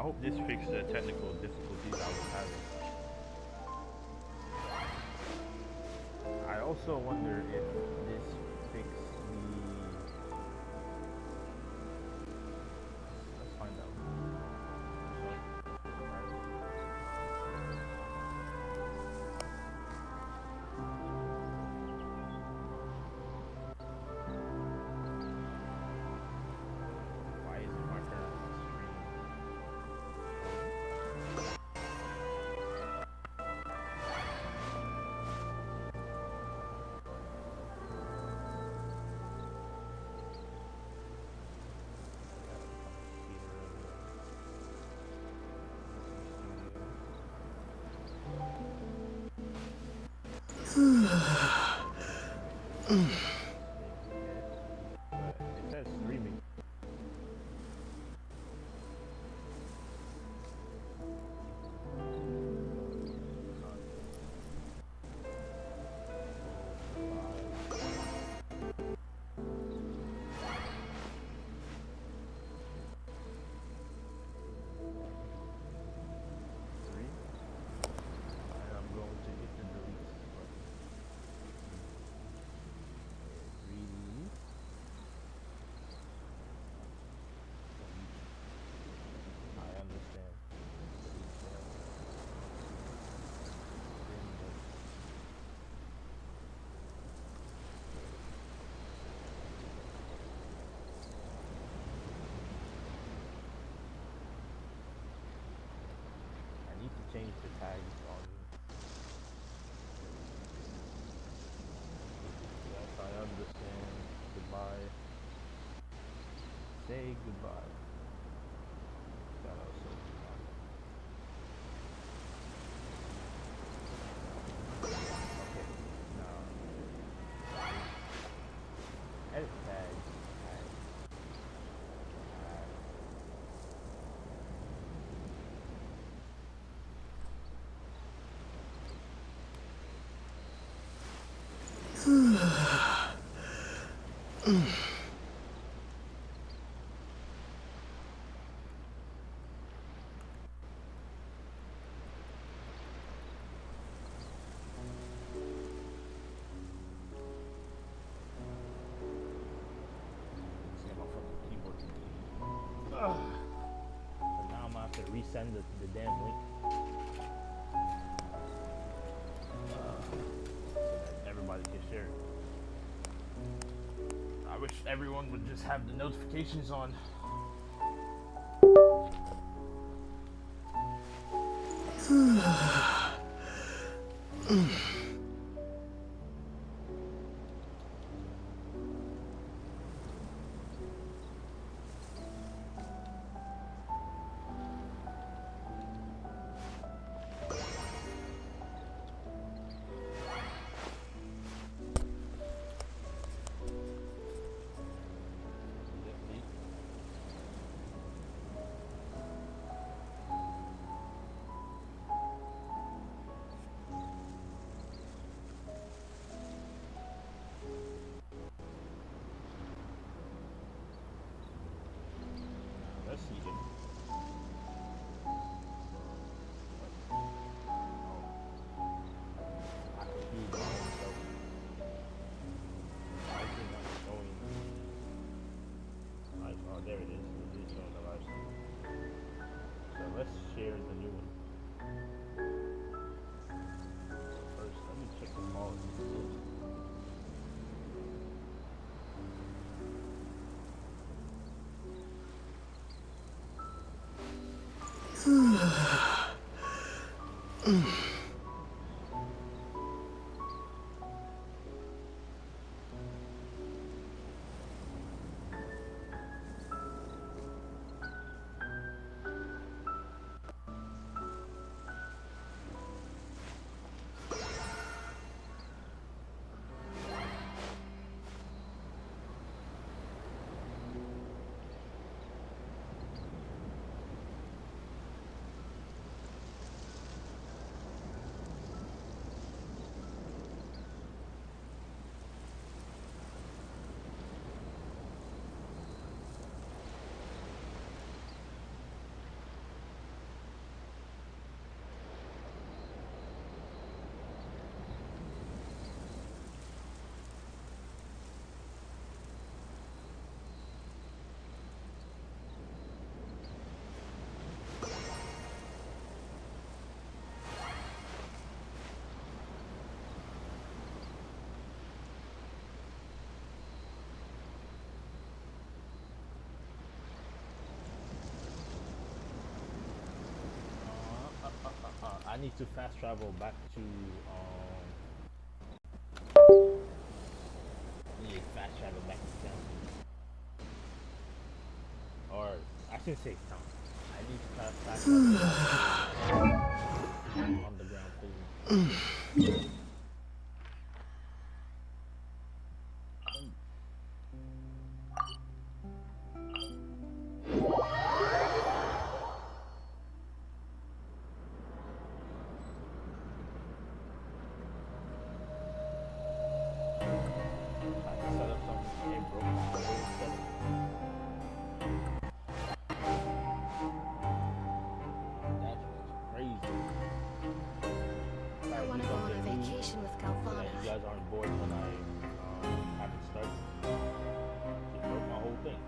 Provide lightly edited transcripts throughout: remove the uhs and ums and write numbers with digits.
I hope this fixed the technical difficulties I was having. I also wonder if this fixed the... Let's find out. Why isn't my turn on the screen? It says streaming. And I'm going to hit the delete button. Release. I understand. I need to change the tags on. Yes, I understand. Goodbye. Say goodbye. That also goodbye. Okay, now edit tags. See my fucking keyboard. Ugh. So now I'm gonna have to resend the damn link. So that everybody can share it. I wish everyone would just have the notifications on. Let's see it. I confused myself. I think I'm showing. Oh, there it is. It is showing the live stream. So let's share the new one. First, let me check the quality. I need to fast travel back to yeah, fast travel back to town. Or I shouldn't say town. I need to fast travel back to underground prison. I had to set up something and it broke my whole setup. That was crazy. I Alright, want do to go on a something new vacation with so that Galvana. you guys aren't bored when I haven't started. It broke my whole thing.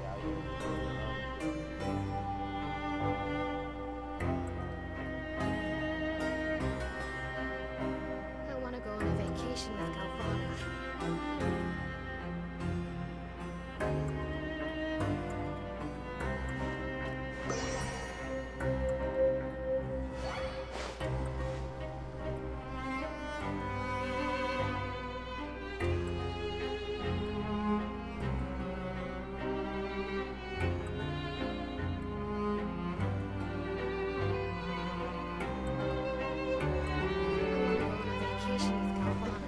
Yeah, I just really I want to go on a vacation with Galvana. I want to go on a vacation with Galvana.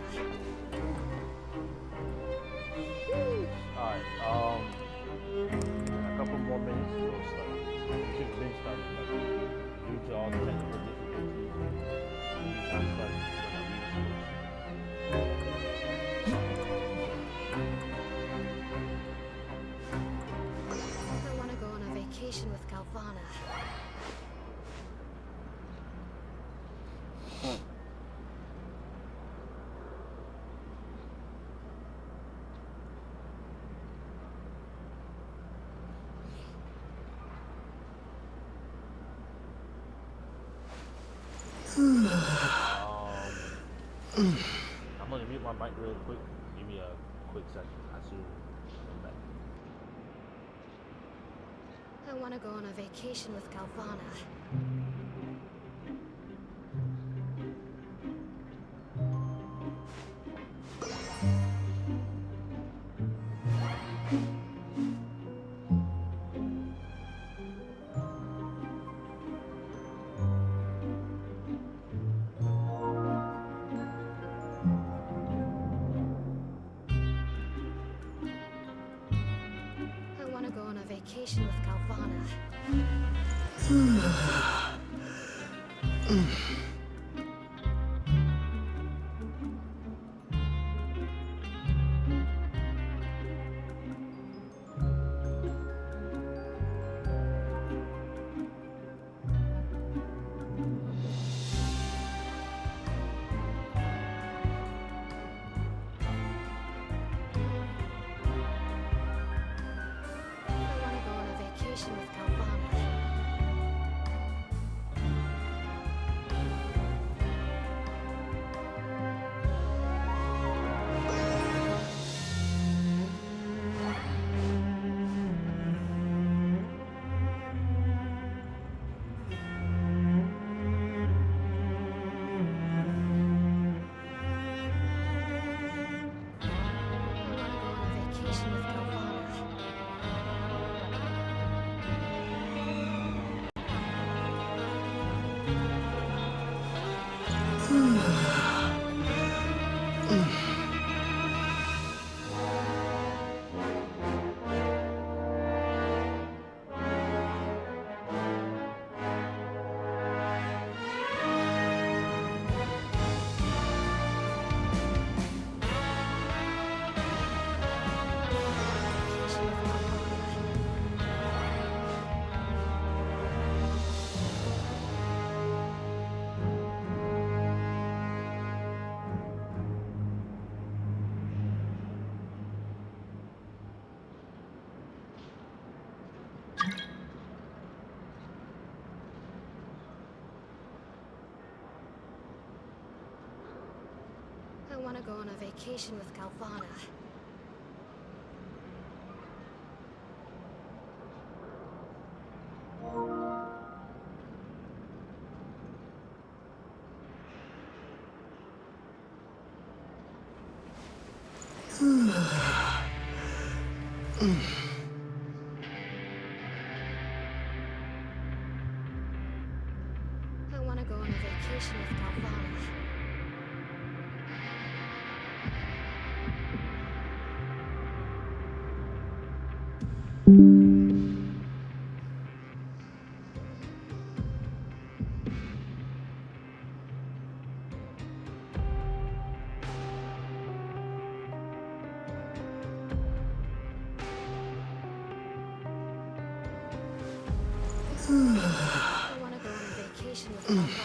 Alright, in a couple more minutes we'll start. We should have been started, but due to all the technical difficulties, we can't start when I reach I want to go on a vacation with Galvana. I'm gonna mute my mic real quick. Give me a quick second. I should come back. I want to go on a vacation with Galvana. I want to go on a vacation with Galvana. I want to go on a vacation with Galvana. want to go on a vacation with Galvana. I want to go on a vacation with Galvana. I want to go on a vacation with Galvana.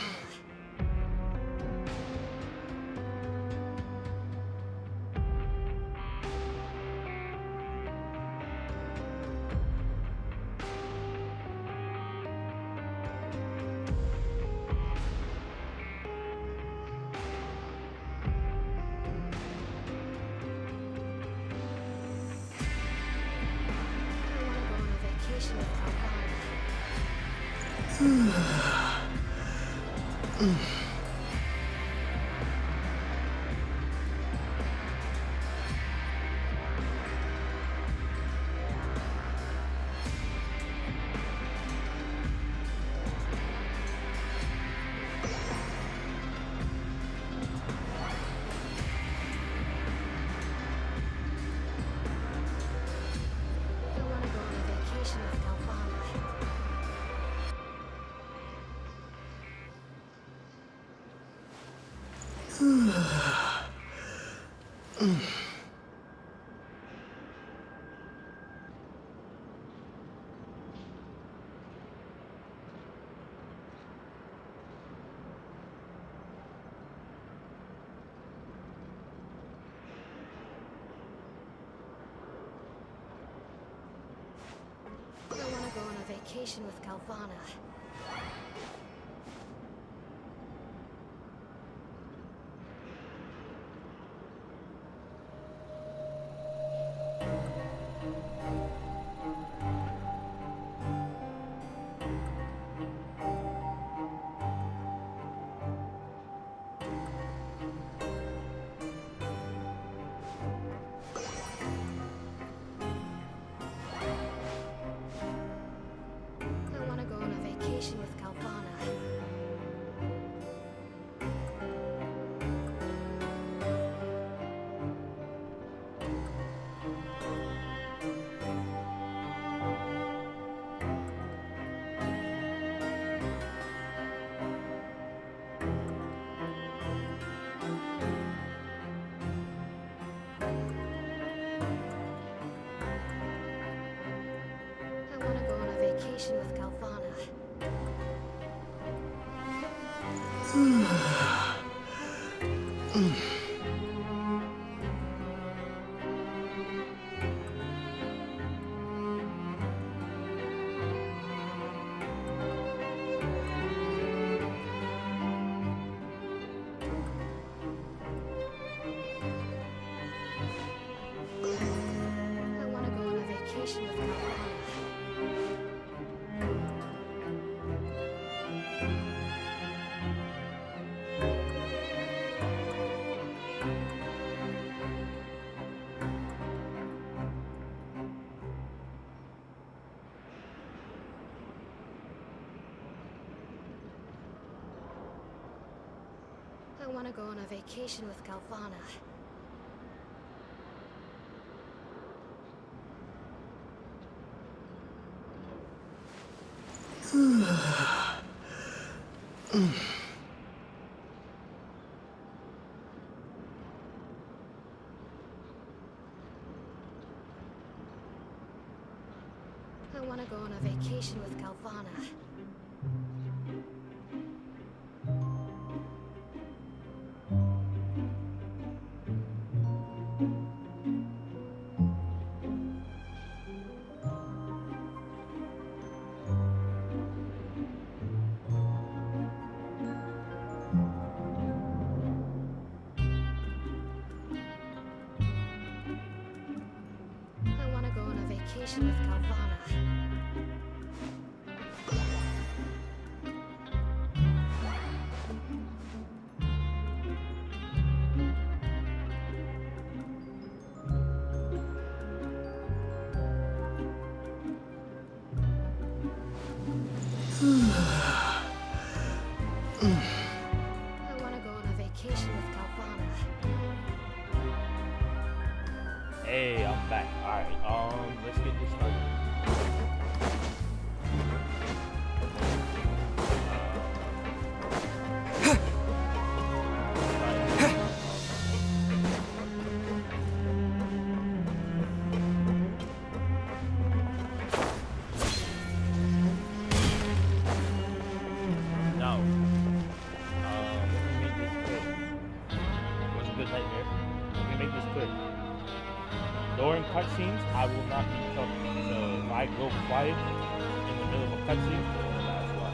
I want to go on a vacation with Galvana. I want to go on a vacation with Galvana. I want to go on a vacation with Galvana. I want to go on a vacation with Galvana. I want to go on a vacation with Galvana. I want to go on a vacation with Galvana. I want to go on a vacation with Galvana. I want to go on a vacation with Galvana. vacation with Galvana. I want to go on a vacation with Galvana. Hey, I'm back. Alright, let's get this started. Now, let me make this clear. It was a good night here. Let me make this clear. During cutscenes, I will not be talking. So if I go quiet in the middle of a cutscene, that's why.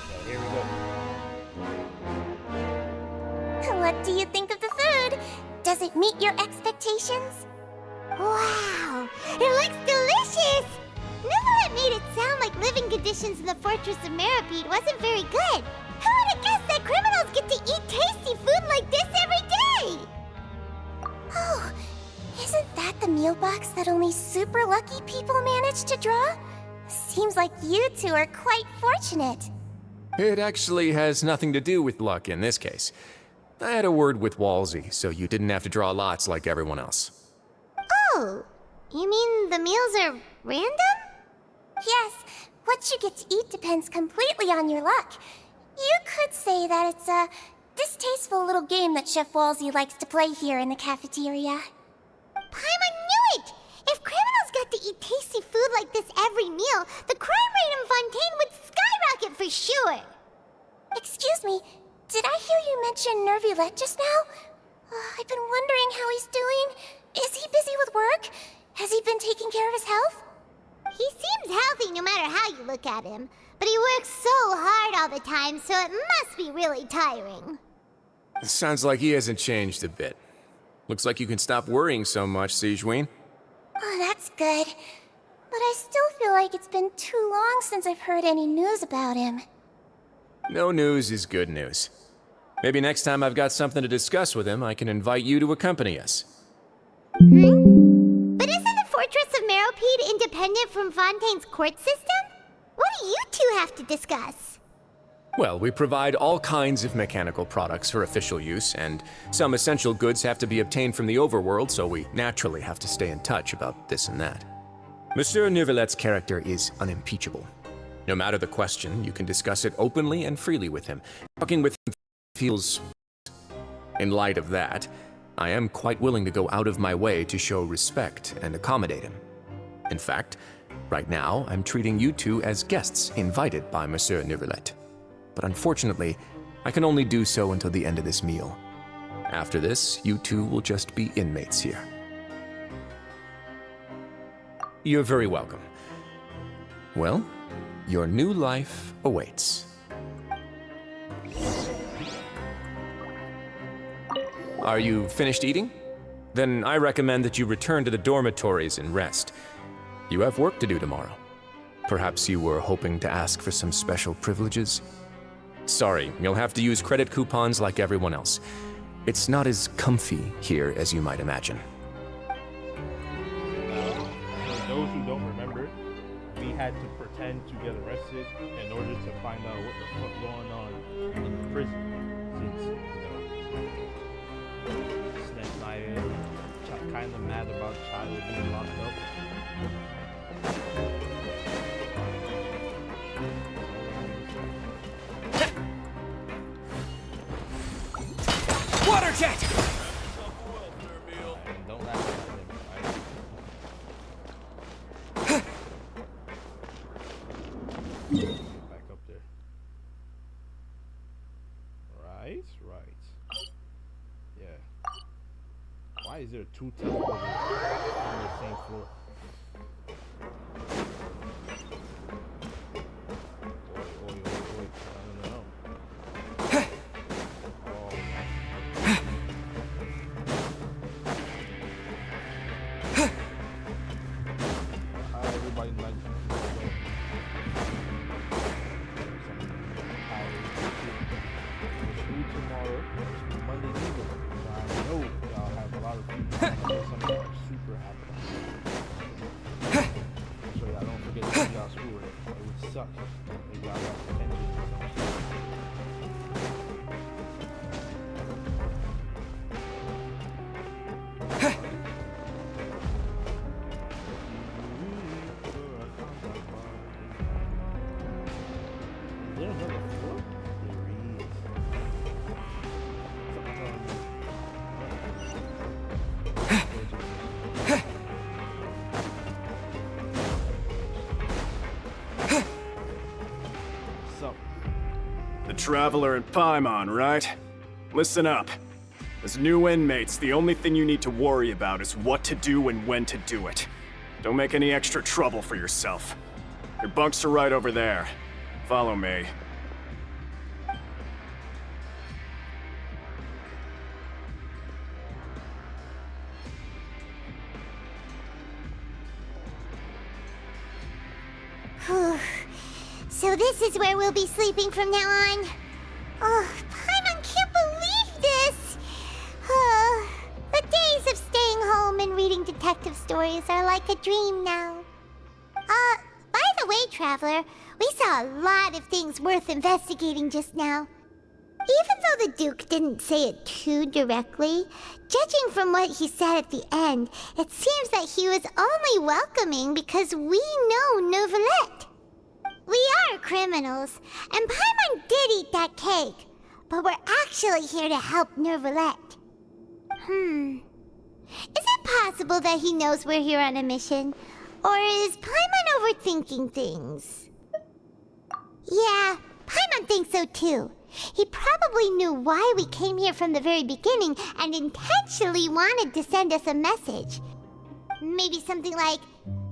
So here we go. What do you think of the food? Does it meet your expectations? Wow, it looks delicious! Neverlet made it sound like living conditions in the Fortress of Meripede wasn't very good. Who would have guessed that criminals get to eat tasty food like this every day? Oh, isn't that the meal box that only super lucky people manage to draw? Seems like you two are quite fortunate. It actually has nothing to do with luck in this case. I had a word with Walsey, so you didn't have to draw lots like everyone else. Oh, you mean the meals are random? Yes, what you get to eat depends completely on your luck. You could say that it's a distasteful little game that Chef Walsey likes to play here in the cafeteria. Paimon knew it! If criminals got to eat tasty food like this every meal, the crime rate in Fontaine would skyrocket for sure! Excuse me, did I hear you mention Nervulette just now? I've been wondering how he's doing. Is he busy with work? Has he been taking care of his health? He seems healthy no matter how you look at him, but he works so hard all the time, so it must be really tiring. Sounds like he hasn't changed a bit. Looks like you can stop worrying so much, Sigewinne. Oh, that's good. But I still feel like it's been too long since I've heard any news about him. No news is good news. Maybe next time I've got something to discuss with him, I can invite you to accompany us. But isn't the Fortress of Meripede independent from Fontaine's court system? What do you two have to discuss? Well, we provide all kinds of mechanical products for official use, and some essential goods have to be obtained from the overworld, so we naturally have to stay in touch about this and that. Monsieur Nervulette's character is unimpeachable. No matter the question, you can discuss it openly and freely with him. Talking with him feels... In light of that, I am quite willing to go out of my way to show respect and accommodate him. In fact, right now, I'm treating you two as guests invited by Monsieur Nervulette. But unfortunately, I can only do so until the end of this meal. After this, you two will just be inmates here. You're very welcome. Well, your new life awaits. Are you finished eating? Then I recommend that you return to the dormitories and rest. You have work to do tomorrow. Perhaps you were hoping to ask for some special privileges? Sorry, you'll have to use credit coupons like everyone else. It's not as comfy here as you might imagine. For those who don't remember, we had to pretend to get arrested in order to find out what the fuck going on in the prison. Since, Snap Maya kind of mad about Child being locked up. Water jet! And don't laugh at him, right? Back up there. Right. Yeah. Why is there two teleporters on the same floor? Oi. No. Oh. Maybe I got potential. Is there another floor? There is. So, The Traveler and Paimon, right? Listen up. As new inmates, the only thing you need to worry about is what to do and when to do it. Don't make any extra trouble for yourself. Your bunks are right over there. Follow me. Whew. So this is where we'll be sleeping from now on. Oh, Paimon can't believe this! The days of staying home and reading detective stories are like a dream now. By the way, Traveler, we saw a lot of things worth investigating just now. Even though the Duke didn't say it too directly, judging from what he said at the end, it seems that he was only welcoming because we know Novelette. We are criminals, and Paimon did eat that cake, but we're actually here to help Novelette. Is it possible that he knows we're here on a mission? Or is Paimon overthinking things? Yeah, Paimon thinks so too. He probably knew why we came here from the very beginning and intentionally wanted to send us a message. Maybe something like,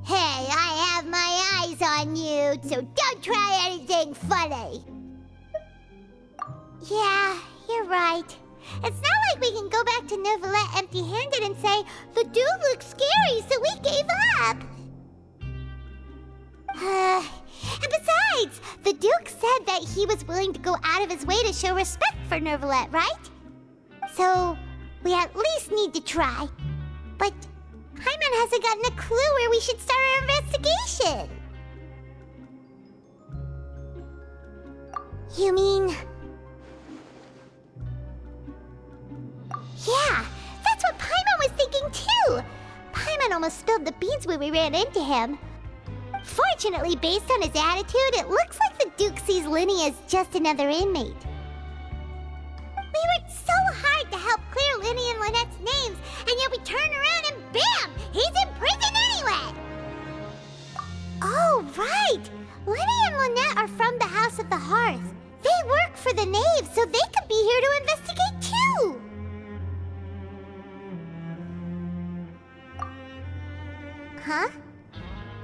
"Hey, I have my eyes on you, so don't try anything funny." Yeah, you're right. It's not like we can go back to Novelette empty-handed and say, "The dude looks scary, so we gave up." And besides, the Duke said that he was willing to go out of his way to show respect for Novelette, right? So, we at least need to try. But Paimon hasn't gotten a clue where we should start our investigation. You mean... Yeah, that's what Paimon was thinking too! Paimon almost spilled the beans when we ran into him. Fortunately, based on his attitude, it looks like the Duke sees Linny as just another inmate. We worked so hard to help clear Linny and Lynette's names, and yet we turn around and bam! He's in prison anyway! Oh, right! Linny and Lynette are from the House of the Hearth. They work for the Knave, so they could be here to investigate too! Huh?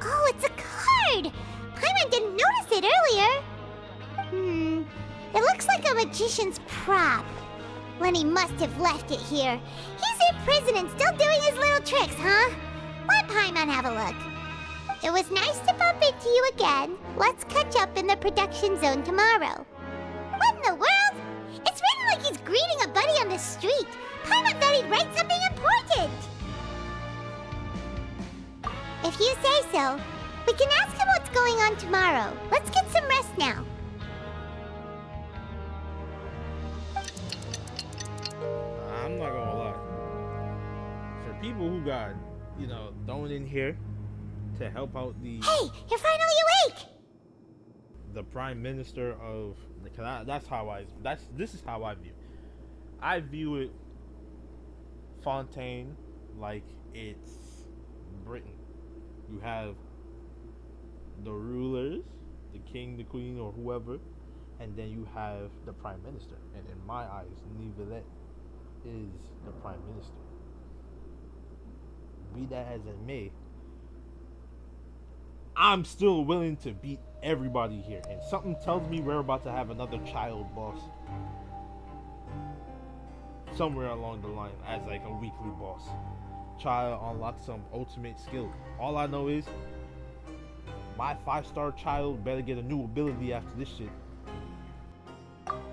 Oh, it's a card! Paimon didn't notice it earlier. It looks like a magician's prop. Lenny must have left it here. He's in prison and still doing his little tricks, huh? Let Paimon have a look. It was nice to bump into you again. Let's catch up in the production zone tomorrow. What in the world? It's written like he's greeting a buddy on the street. Paimon thought he'd write something important. If you say so, we can ask him what's going on tomorrow. Let's get some rest now. I'm not gonna lie. For people who got, thrown in here to help out Hey, you're finally awake! the Prime Minister of, this is how I view it. I view it, Fontaine, like it's Britain. You have the rulers, the king, the queen, or whoever, and then you have the prime minister. And in my eyes, Nivelette is the prime minister. Be that as it may, I'm still willing to beat everybody here. And something tells me we're about to have another child boss somewhere along the line as like a weekly boss. Child unlocks some ultimate skill. All I know is my 5-star child better get a new ability after this shit.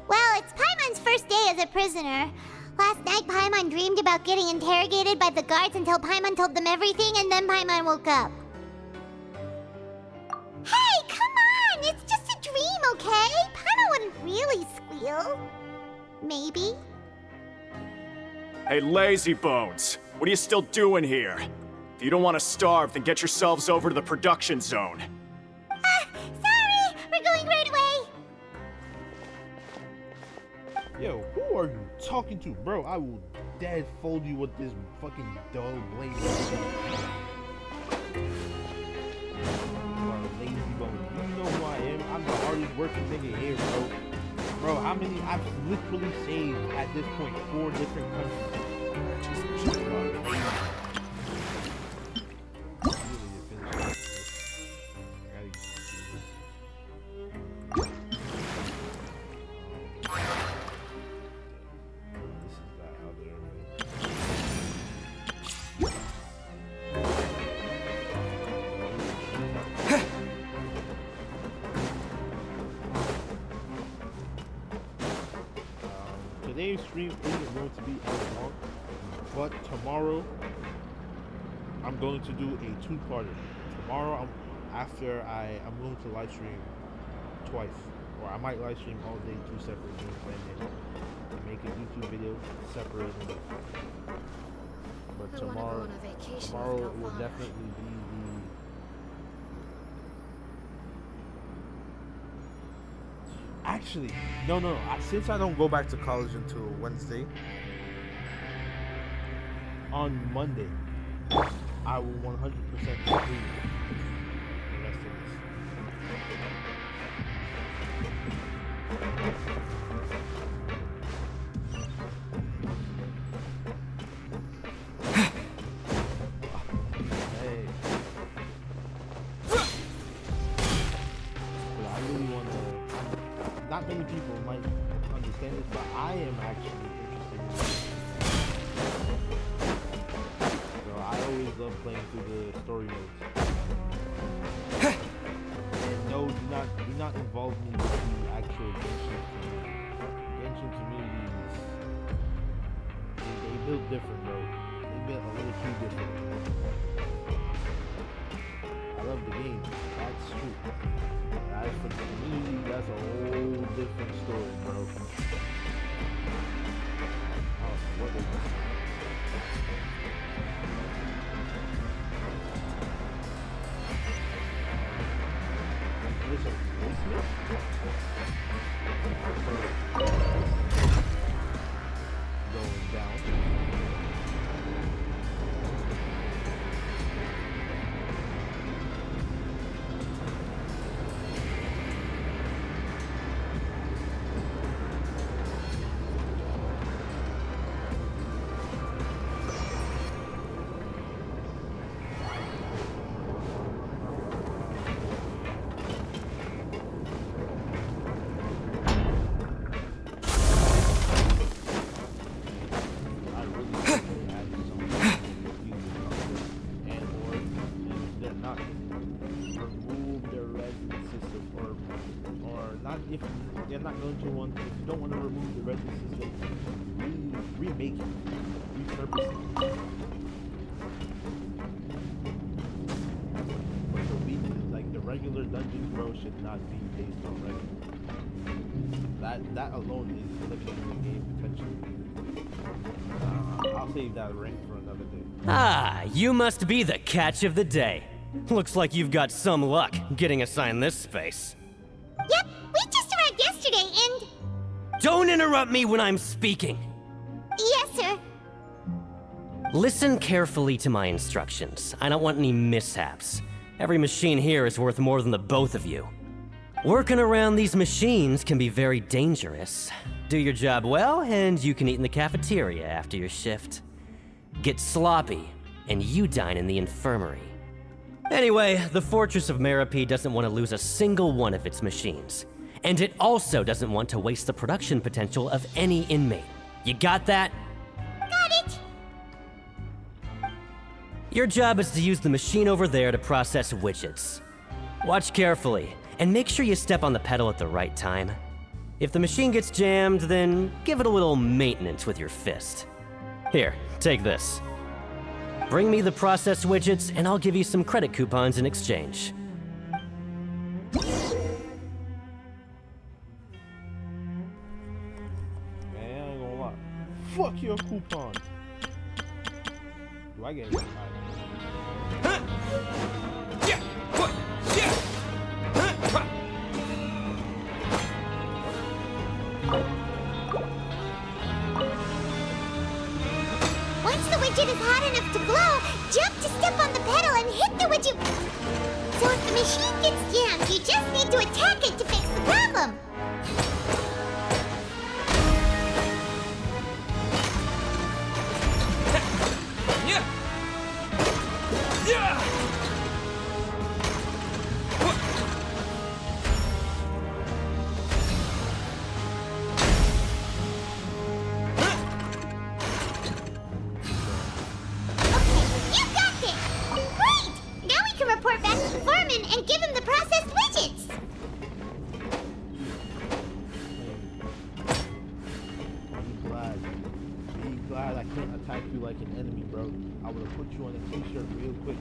Well, it's Paimon's first day as a prisoner. Last night, Paimon dreamed about getting interrogated by the guards until Paimon told them everything, and then Paimon woke up. Hey, come on! It's just you? Maybe? Hey, lazy bones, what are you still doing here? If you don't want to starve, then get yourselves over to the production zone. Sorry! We're going right away! Yo, who are you talking to, bro? I will dead fold you with this fucking dull blade. Lazy bone. You know who I am? I'm the hardest working nigga here, bro. Bro, how many? I've literally saved at this point 4 different countries. Today's stream isn't going to be as long, but tomorrow I'm going to do a 2-parter. Tomorrow, I'm going to live stream twice, or I might live stream all day 2 separate games, and then make a YouTube video separating. But tomorrow will definitely be the. Actually, no. Since I don't go back to college until Wednesday, on Monday, I will 100% complete the rest of this. Hey. But I really want to. Not many people might understand this, but I am actually interested in this. So I always love playing through the story modes. And no, do not involve me with the actual Genshin community. Genshin community is they build different, bro. They build a little too different. I love the game. That's true. As for the community, that's a whole different story, bro. Oh, what is this? There's a basement? Going down. If you're not going to want, if you don't want to remove the resin system, remake it, repurpose it. But the weakness, like the regular dungeon, bro, should not be based on resin. That alone is limiting the game potentially. I'll save that rank for another day. Ah, you must be the catch of the day. Looks like you've got some luck getting assigned this space. Yep, we just arrived yesterday and... Don't interrupt me when I'm speaking! Yes, sir. Listen carefully to my instructions. I don't want any mishaps. Every machine here is worth more than the both of you. Working around these machines can be very dangerous. Do your job well, and you can eat in the cafeteria after your shift. Get sloppy, and you dine in the infirmary. Anyway, the Fortress of Meropide doesn't want to lose a single one of its machines. And it also doesn't want to waste the production potential of any inmate. You got that? Got it! Your job is to use the machine over there to process widgets. Watch carefully, and make sure you step on the pedal at the right time. If the machine gets jammed, then give it a little maintenance with your fist. Here, take this. Bring me the process widgets, and I'll give you some credit coupons in exchange. Fuck your coupon. Do I get it? All right. Once the widget is hot enough to glow, jump to step on the pedal and hit the widget. So if the machine gets jammed, you just need to attack it to fix the problem. You got this! Great! Now we can report back to the foreman and give him the processed widgets! Be glad I couldn't attack you like an enemy, bro. I would have put you on a t-shirt real quick.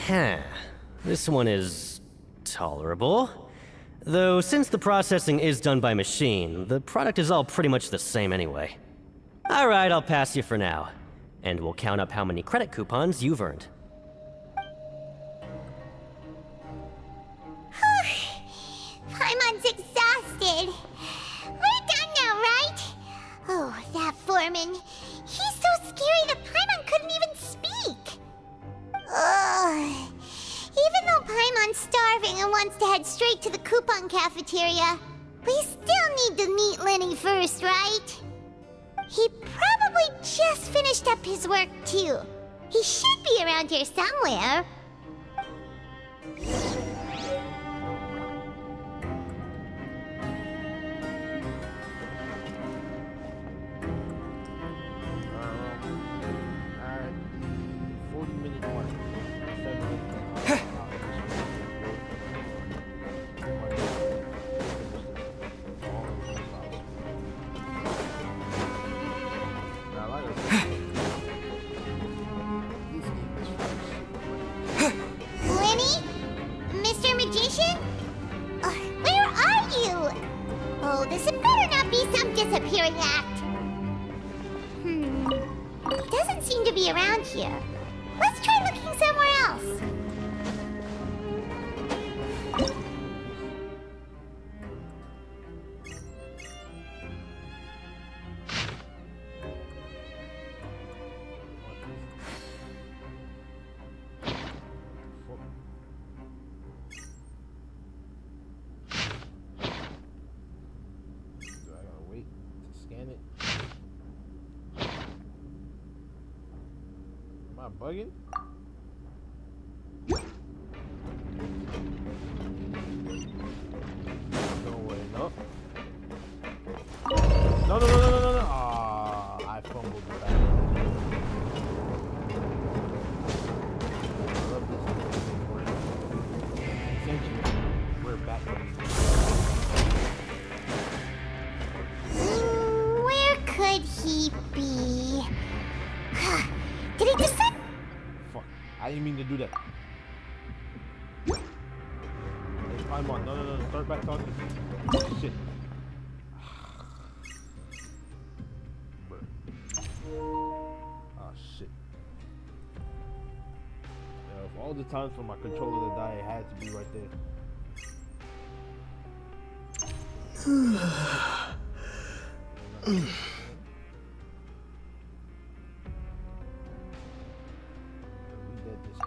Huh. This one is tolerable. Though, since the processing is done by machine, the product is all pretty much the same anyway. Alright, I'll pass you for now. And we'll count up how many credit coupons you've earned. Paimon's exhausted. We're done now, right? Oh, that foreman. He's so scary that Paimon couldn't even speak. Ugh. Even though Paimon's starving and wants to head straight to the coupon cafeteria, we still need to meet Lenny first, right? He probably just finished up his work, too. He should be around here somewhere. At the 40-minute mark, 7 minutes. Lenny? Mr. Magician? Where are you? Oh, this had better not be some disappearing act. He doesn't seem to be around here. Let's try looking somewhere else. Do I gotta wait to scan it? Am I bugging? No way, no. No. Ah, I fumbled it back. I love this. Essentially, we're back. Where could he be? Did he just send? Fuck, I didn't mean to do that. Hey, Paimon, no, start back talking. Shit. Oh shit. Yeah, of all the times for my controller to die, it had to be right there. We did this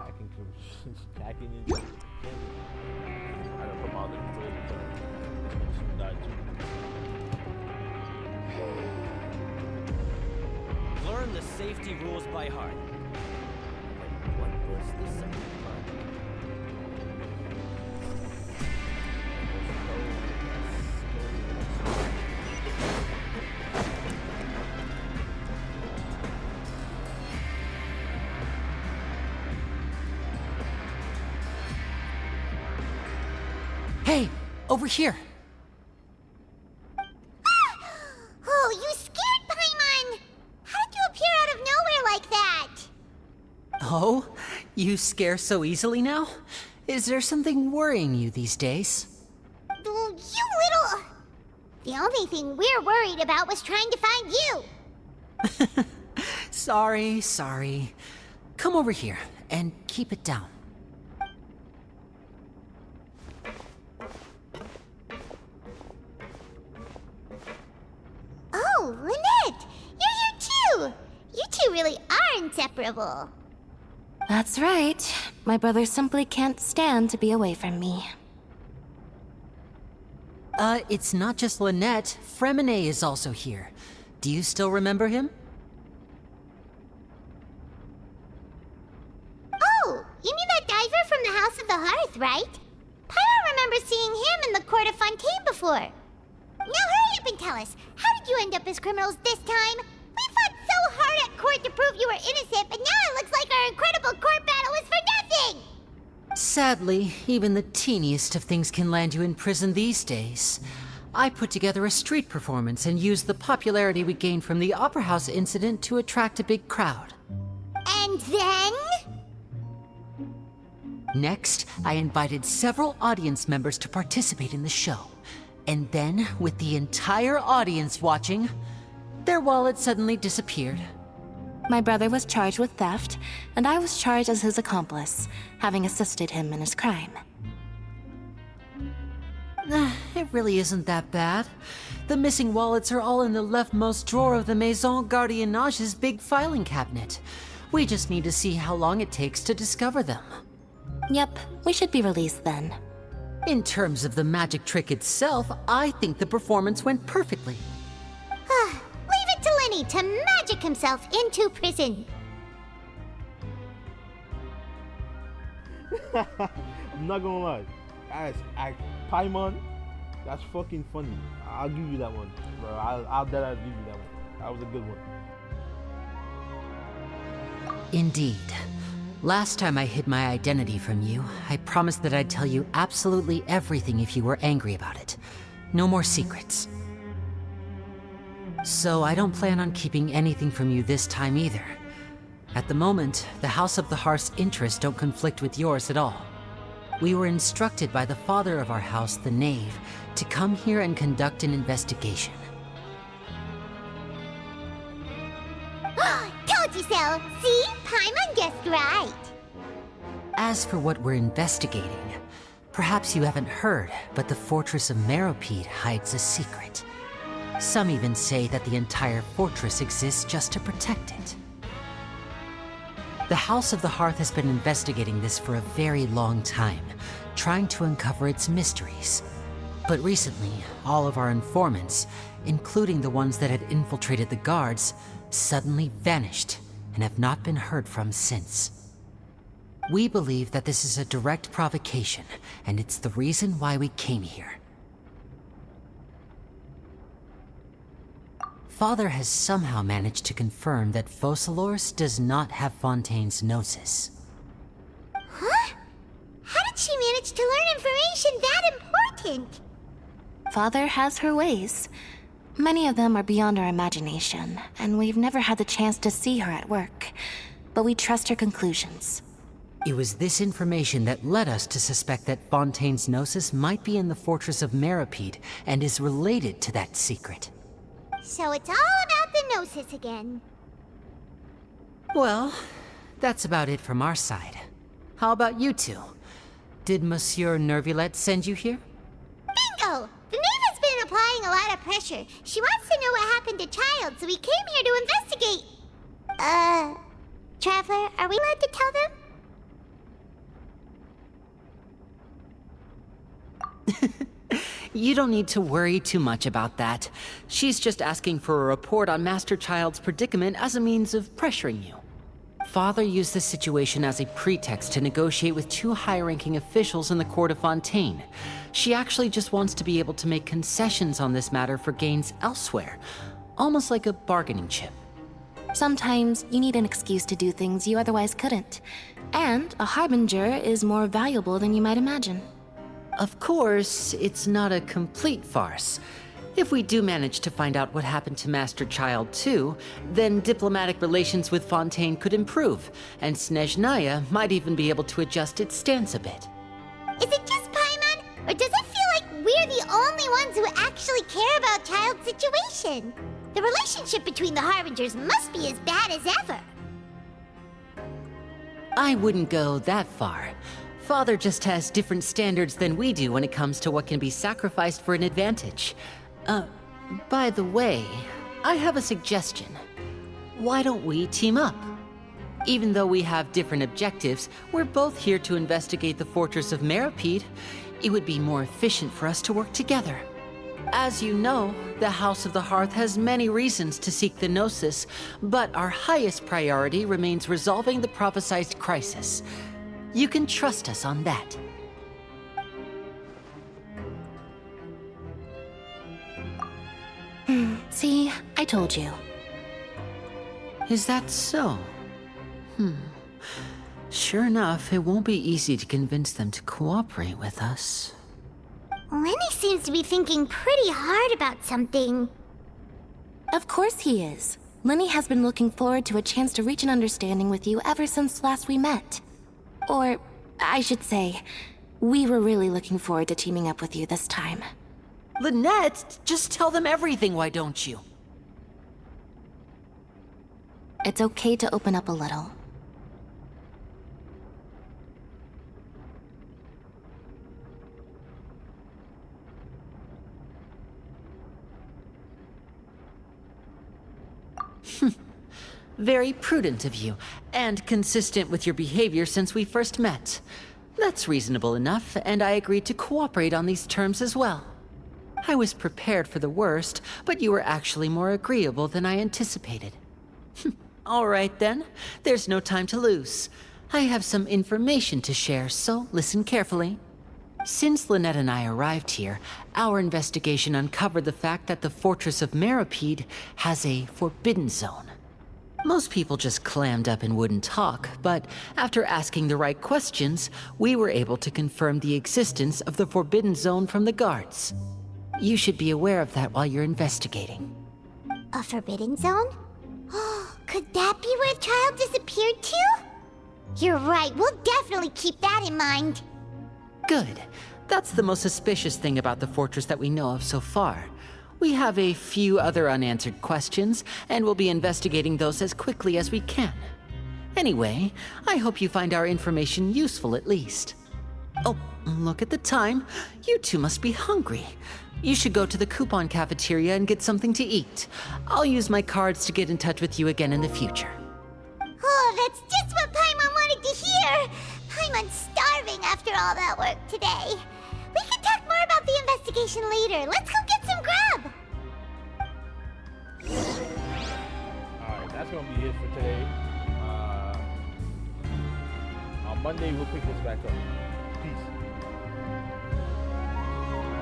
hacking in. I gotta put my other controller to die too. Learn the safety rules by heart. Wait, what was the second part? Hey, over here. Oh, you scared Paimon! How did you appear out of nowhere like that? Oh, you scare so easily now? Is there something worrying you these days? Oh, you little... The only thing we're worried about was trying to find you. Sorry. Come over here and keep it down. Oh, Lynette! You're here too! You two really are inseparable. That's right. My brother simply can't stand to be away from me. It's not just Lynette. Fremine is also here. Do you still remember him? Oh, you mean that diver from the House of the Hearth, right? Paimon remembers seeing him in the Court of Fontaine before. Now hurry up and tell us, how did you end up as criminals this time? We fought so hard at court to prove you were innocent, but now it looks like our incredible court battle was for nothing! Sadly, even the teeniest of things can land you in prison these days. I put together a street performance and used the popularity we gained from the Opera House incident to attract a big crowd. And then? Next, I invited several audience members to participate in the show. And then, with the entire audience watching, their wallet suddenly disappeared. My brother was charged with theft, and I was charged as his accomplice, having assisted him in his crime. It really isn't that bad. The missing wallets are all in the leftmost drawer of the Maison Gardiennage's big filing cabinet. We just need to see how long it takes to discover them. Yep, we should be released then. In terms of the magic trick itself, I think the performance went perfectly. Leave it to Lenny to magic himself into prison. I'm not gonna lie. Paimon, that's fucking funny. I'll give you that one, bro. I'll give you that one. That was a good one. Indeed. Last time I hid my identity from you, I promised that I'd tell you absolutely everything if you were angry about it. No more secrets. So I don't plan on keeping anything from you this time either. At the moment, the House of the Hearth's interests don't conflict with yours at all. We were instructed by the father of our house, the Knave, to come here and conduct an investigation. Told you so! See? Paimon guessed right. As for what we're investigating, perhaps you haven't heard, but the fortress of Meropide hides a secret. Some even say that the entire fortress exists just to protect it. The House of the Hearth has been investigating this for a very long time, trying to uncover its mysteries. But recently, all of our informants, including the ones that had infiltrated the guards, suddenly vanished and have not been heard from since. We believe that this is a direct provocation, and it's the reason why we came here. Father has somehow managed to confirm that Focalors does not have Fontaine's Gnosis. Huh? How did she manage to learn information that important? Father has her ways. Many of them are beyond our imagination, and we've never had the chance to see her at work. But we trust her conclusions. It was this information that led us to suspect that Fontaine's Gnosis might be in the fortress of Meropide and is related to that secret. So it's all about the Gnosis again. Well, that's about it from our side. How about you two? Did Monsieur Nervulette send you here? Bingo! The Knave has been applying a lot of pressure. She wants to know what happened to Child, so we came here to investigate. Traveler, are we allowed to tell them? You don't need to worry too much about that. She's just asking for a report on Master Child's predicament as a means of pressuring you. Father used this situation as a pretext to negotiate with two high-ranking officials in the court of Fontaine. She actually just wants to be able to make concessions on this matter for gains elsewhere, almost like a bargaining chip. Sometimes you need an excuse to do things you otherwise couldn't. And a harbinger is more valuable than you might imagine. Of course, it's not a complete farce. If we do manage to find out what happened to Master Child too, then diplomatic relations with Fontaine could improve, and Snezhnaya might even be able to adjust its stance a bit. Is it just Paimon, or does it feel like we're the only ones ones who actually care about Child's situation. The relationship between the Harbingers must be as bad as ever. I wouldn't go that far. Father just has different standards than we do when it comes to what can be sacrificed for an advantage. By the way, I have a suggestion. Why don't we team up? Even though we have different objectives, we're both here to investigate the Fortress of Meropide. It would be more efficient for us to work together. As you know, the House of the Hearth has many reasons to seek the Gnosis, but our highest priority remains resolving the prophesized crisis. You can trust us on that. See, I told you. Is that so? Sure enough, it won't be easy to convince them to cooperate with us. Lenny seems to be thinking pretty hard about something. Of course he is. Lenny has been looking forward to a chance to reach an understanding with you ever since last we met. Or, I should say, we were really looking forward to teaming up with you this time. Lynette, just tell them everything, why don't you? It's okay to open up a little. Very prudent of you, and consistent with your behavior since we first met. That's reasonable enough, and I agreed to cooperate on these terms as well. I was prepared for the worst, but you were actually more agreeable than I anticipated. All right then, there's no time to lose. I have some information to share, so listen carefully. Since Lynette and I arrived here, our investigation uncovered the fact that the Fortress of Meropide has a forbidden zone. Most people just clammed up and wouldn't talk, but after asking the right questions, we were able to confirm the existence of the forbidden zone from the guards. You should be aware of that while you're investigating. A forbidden zone? Could that be where Child disappeared to? You're right, we'll definitely keep that in mind. Good. That's the most suspicious thing about the fortress that we know of so far. We have a few other unanswered questions, and we'll be investigating those as quickly as we can. Anyway, I hope you find our information useful at least. Oh, look at the time. You two must be hungry. You should go to the coupon cafeteria and get something to eat. I'll use my cards to get in touch with you again in the future. Oh, that's just what Paimon wanted to hear! Paimon's starving after all that work today. We can talk more about the investigation later. Let's go get some grub! Alright, that's gonna be it for today. On Monday, we'll pick this back up. Peace.